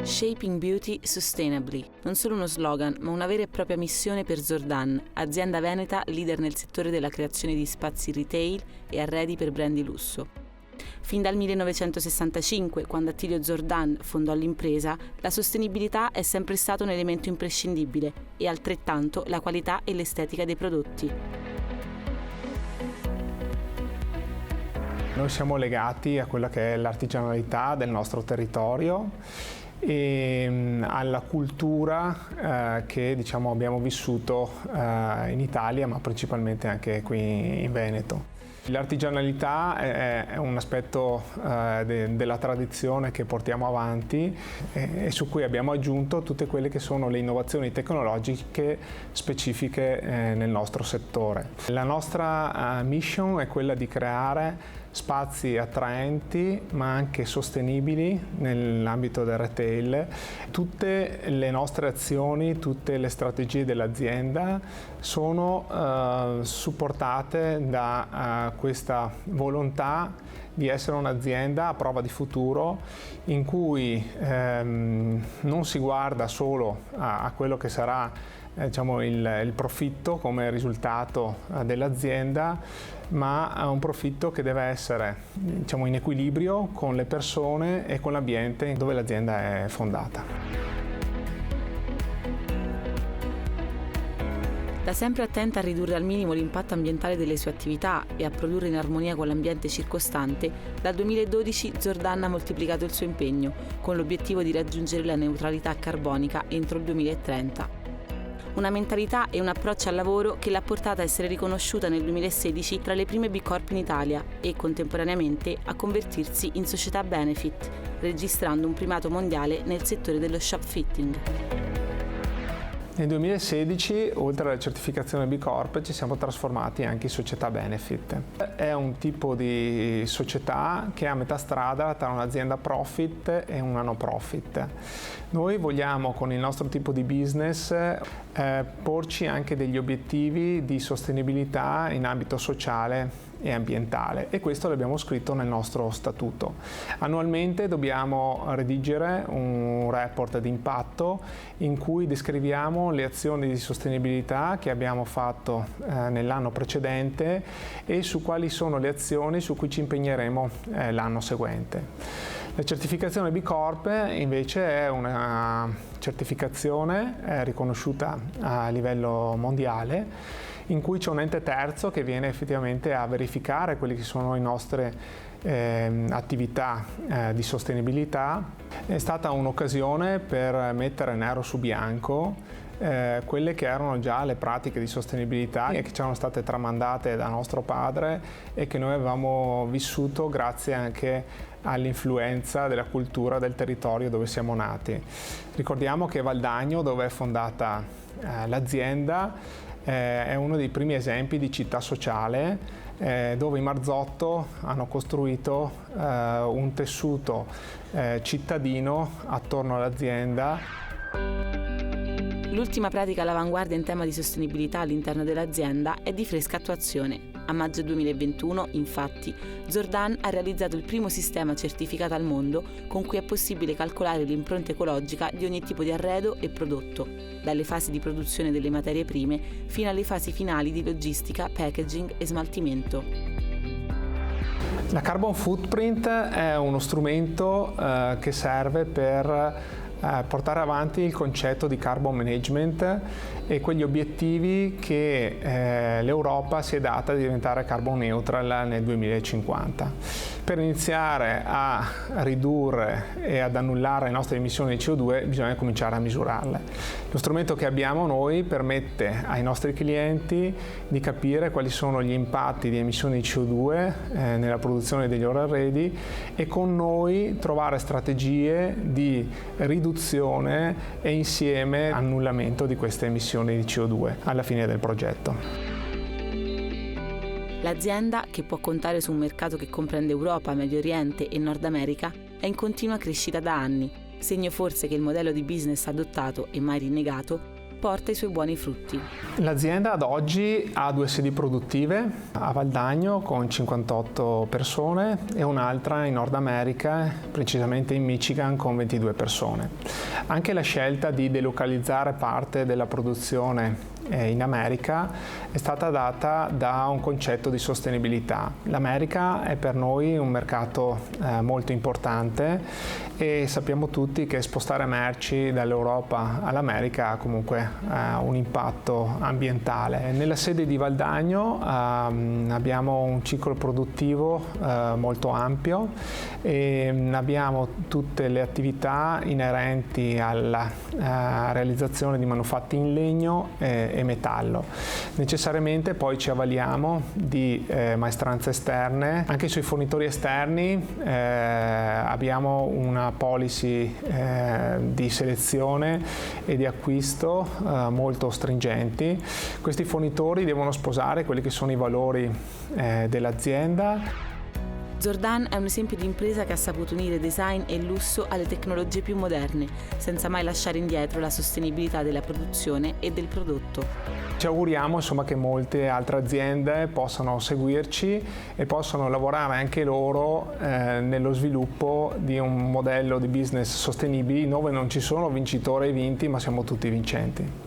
Shaping Beauty Sustainably, non solo uno slogan, ma una vera e propria missione per Jordan, azienda veneta leader nel settore della creazione di spazi retail e arredi per brand di lusso. Fin dal 1965, quando Attilio Jordan fondò l'impresa, la sostenibilità è sempre stato un elemento imprescindibile e altrettanto la qualità e l'estetica dei prodotti. Noi siamo legati a quella che è l'artigianalità del nostro territorio e alla cultura che abbiamo vissuto in Italia, ma principalmente anche qui in Veneto. L'artigianalità è un aspetto della tradizione che portiamo avanti e su cui abbiamo aggiunto tutte quelle che sono le innovazioni tecnologiche specifiche nel nostro settore. La nostra mission è quella di creare spazi attraenti ma anche sostenibili nell'ambito del retail. Tutte le nostre azioni, tutte le strategie dell'azienda sono supportate da questa volontà di essere un'azienda a prova di futuro in cui non si guarda solo a quello che sarà il profitto come risultato dell'azienda, ma a un profitto che deve essere in equilibrio con le persone e con l'ambiente dove l'azienda è fondata. Da sempre attenta a ridurre al minimo l'impatto ambientale delle sue attività e a produrre in armonia con l'ambiente circostante, dal 2012 Jordan ha moltiplicato il suo impegno, con l'obiettivo di raggiungere la neutralità carbonica entro il 2030. Una mentalità e un approccio al lavoro che l'ha portata a essere riconosciuta nel 2016 tra le prime B Corp in Italia e, contemporaneamente, a convertirsi in società benefit, registrando un primato mondiale nel settore dello shop fitting. Nel 2016, oltre alla certificazione B Corp, ci siamo trasformati anche in società benefit. È un tipo di società che è a metà strada tra un'azienda profit e una no profit. Noi vogliamo, con il nostro tipo di business, porci anche degli obiettivi di sostenibilità in ambito sociale e ambientale, e questo l'abbiamo scritto nel nostro statuto. Annualmente dobbiamo redigere un report di impatto in cui descriviamo le azioni di sostenibilità che abbiamo fatto nell'anno precedente e su quali sono le azioni su cui ci impegneremo l'anno seguente. La certificazione B Corp invece è una certificazione riconosciuta a livello mondiale, in cui c'è un ente terzo che viene effettivamente a verificare quelle che sono le nostre attività di sostenibilità. È stata un'occasione per mettere nero su bianco quelle che erano già le pratiche di sostenibilità e che ci erano state tramandate da nostro padre e che noi avevamo vissuto grazie anche all'influenza della cultura del territorio dove siamo nati. Ricordiamo che Valdagno, dove è fondata l'azienda, è uno dei primi esempi di città sociale dove i Marzotto hanno costruito un tessuto cittadino attorno all'azienda. L'ultima pratica all'avanguardia in tema di sostenibilità all'interno dell'azienda è di fresca attuazione. A maggio 2021, infatti, Jordan ha realizzato il primo sistema certificato al mondo con cui è possibile calcolare l'impronta ecologica di ogni tipo di arredo e prodotto, dalle fasi di produzione delle materie prime fino alle fasi finali di logistica, packaging e smaltimento. La Carbon Footprint è uno strumento che serve per portare avanti il concetto di carbon management e quegli obiettivi che l'Europa si è data di diventare carbon neutral nel 2050. Per iniziare a ridurre e ad annullare le nostre emissioni di CO2 bisogna cominciare a misurarle. Lo strumento che abbiamo noi permette ai nostri clienti di capire quali sono gli impatti di emissioni di CO2 nella produzione degli loro arredi e con noi trovare strategie di riduzione e insieme annullamento di queste emissioni di CO2 alla fine del progetto. L'azienda, che può contare su un mercato che comprende Europa, Medio Oriente e Nord America, è in continua crescita da anni, segno forse che il modello di business adottato e mai rinnegato porta i suoi buoni frutti. L'azienda ad oggi ha 2 sedi produttive, a Valdagno con 58 persone e un'altra in Nord America, precisamente in Michigan, con 22 persone. Anche la scelta di delocalizzare parte della produzione in America è stata data da un concetto di sostenibilità. L'America è per noi un mercato molto importante e sappiamo tutti che spostare merci dall'Europa all'America ha comunque un impatto ambientale. Nella sede di Valdagno abbiamo un ciclo produttivo molto ampio e abbiamo tutte le attività inerenti alla realizzazione di manufatti in legno e metallo. Necessariamente poi ci avvaliamo di maestranze esterne. Anche sui fornitori esterni abbiamo una policy di selezione e di acquisto molto stringenti. Questi fornitori devono sposare quelli che sono i valori dell'azienda. Zordan è un esempio di impresa che ha saputo unire design e lusso alle tecnologie più moderne, senza mai lasciare indietro la sostenibilità della produzione e del prodotto. Ci auguriamo che molte altre aziende possano seguirci e possano lavorare anche loro nello sviluppo di un modello di business sostenibile dove non ci sono vincitori e vinti, ma siamo tutti vincenti.